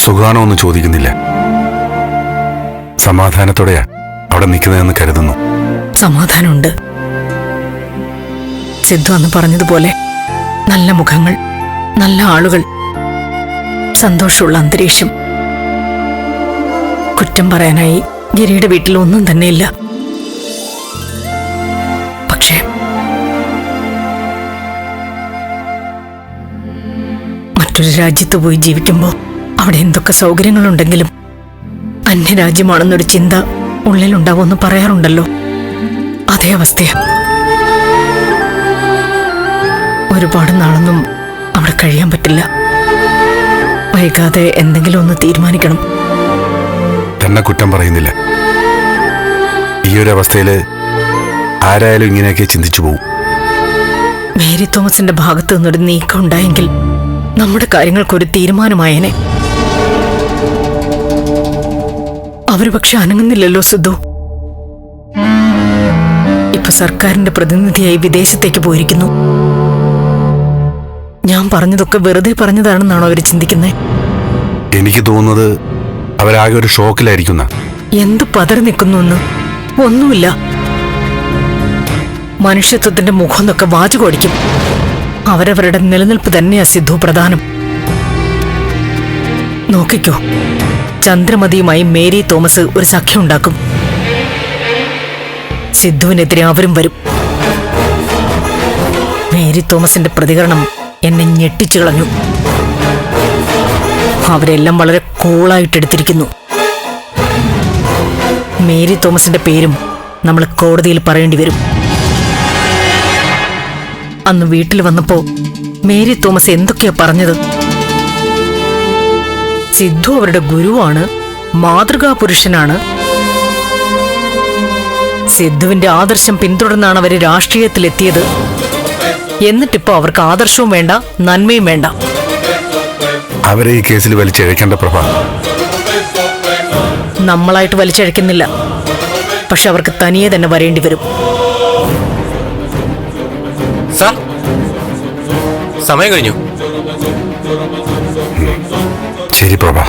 സുഖാണോ എന്ന് ചോദിക്കുന്നില്ല. സമാധാനത്തോടെയാ അവിടെ നിൽക്കുന്നതെന്ന് കരുതുന്നു. സമാധാനമുണ്ട്. സിദ്ധു അന്ന് പറഞ്ഞതുപോലെ നല്ല മുഖങ്ങൾ, നല്ല ആളുകൾ, സന്തോഷമുള്ള അന്തരീക്ഷം. കുറ്റം പറയാനായി ഗിരിയുടെ വീട്ടിൽ ഒന്നും തന്നെയില്ല. പക്ഷേ മറ്റൊരു രാജ്യത്ത് പോയി ജീവിക്കുമ്പോൾ അവിടെ എന്തൊക്കെ സൗകര്യങ്ങളുണ്ടെങ്കിലും അന്യരാജ്യമാണെന്നൊരു ചിന്ത ഉള്ളിലുണ്ടാവുമെന്ന് പറയാറുണ്ടല്ലോ. അതേ അവസ്ഥയാ. ഒരുപാട് നാളൊന്നും അവിടെ കഴിയാൻ പറ്റില്ല. വൈകാതെ എന്തെങ്കിലും ഒന്ന് തീരുമാനിക്കണം. തന്നെ കുറ്റം പറയുന്നില്ല. ഈ ഒരു അവസ്ഥയില് ആരായാലും ഇങ്ങനെയൊക്കെ ചിന്തിച്ചു പോകും. മേരി തോമസിന്റെ ഭാഗത്തു നിന്നൊരു നീക്കം ഉണ്ടായെങ്കിൽ നമ്മുടെ കാര്യങ്ങൾക്കൊരു തീരുമാനമായേനെ. അവര് പക്ഷെ അനങ്ങുന്നില്ലല്ലോ സിദ്ധു. ഇപ്പൊ സർക്കാരിന്റെ പ്രതിനിധിയായി വിദേശത്തേക്ക് പോയിരിക്കുന്നു. ഞാൻ പറഞ്ഞതൊക്കെ വെറുതെ പറഞ്ഞതാണെന്നാണോ അവര് ചിന്തിക്കുന്നത്? എനിക്ക് തോന്നുന്നത് അവരാകെ ഒരു ഷോക്കിലായിരിക്കുന്ന. എന്ത് പതറി നിൽക്കുന്നു എന്ന് ഒന്നുമില്ല. മനുഷ്യത്വത്തിന്റെ മുഖം എന്നൊക്കെ വാചകോടിക്കും. അവരവരുടെ നിലനിൽപ്പ് തന്നെയാ സിദ്ധു പ്രധാനം. നോക്കിക്കോ, ചന്ദ്രമതിയുമായി മേരി തോമസ് ഒരു സഖ്യം ഉണ്ടാക്കും. സിദ്ധുവിനെതിരെ അവരും വരും. മേരി തോമസിന്റെ പ്രതികരണം എന്നെ ഞെട്ടിച്ചു കളഞ്ഞു. അവരെല്ലാം വളരെ കൂളായിട്ടെടുത്തിരിക്കുന്നു. മേരി തോമസിന്റെ പേരും നമ്മൾ കോടതിയിൽ പറയേണ്ടി വരും. അന്ന് വീട്ടിൽ വന്നപ്പോ മേരി തോമസ് എന്തൊക്കെയാ പറഞ്ഞത്? സിദ്ധു അവരുടെ ഗുരുവാണ്, മാതൃകാ പുരുഷനാണ്. സിദ്ധുവിന്റെ ആദർശം പിന്തുടർന്നാണ് അവര് രാഷ്ട്രീയത്തിലെത്തിയത്. എന്നിട്ടിപ്പോ അവർക്ക് ആദർശവും വേണ്ട, നന്മയും വേണ്ട. അവരെ ഈ കേസിൽ വലിച്ചഴക്കേണ്ട പ്രഭ. നമ്മളായിട്ട് വലിച്ചഴക്കുന്നില്ല. പക്ഷെ അവർക്ക് തനിയെ തന്നെ വരേണ്ടി വരും. സാർ, സമയം കഴിഞ്ഞു. ശരി പ്രഭ.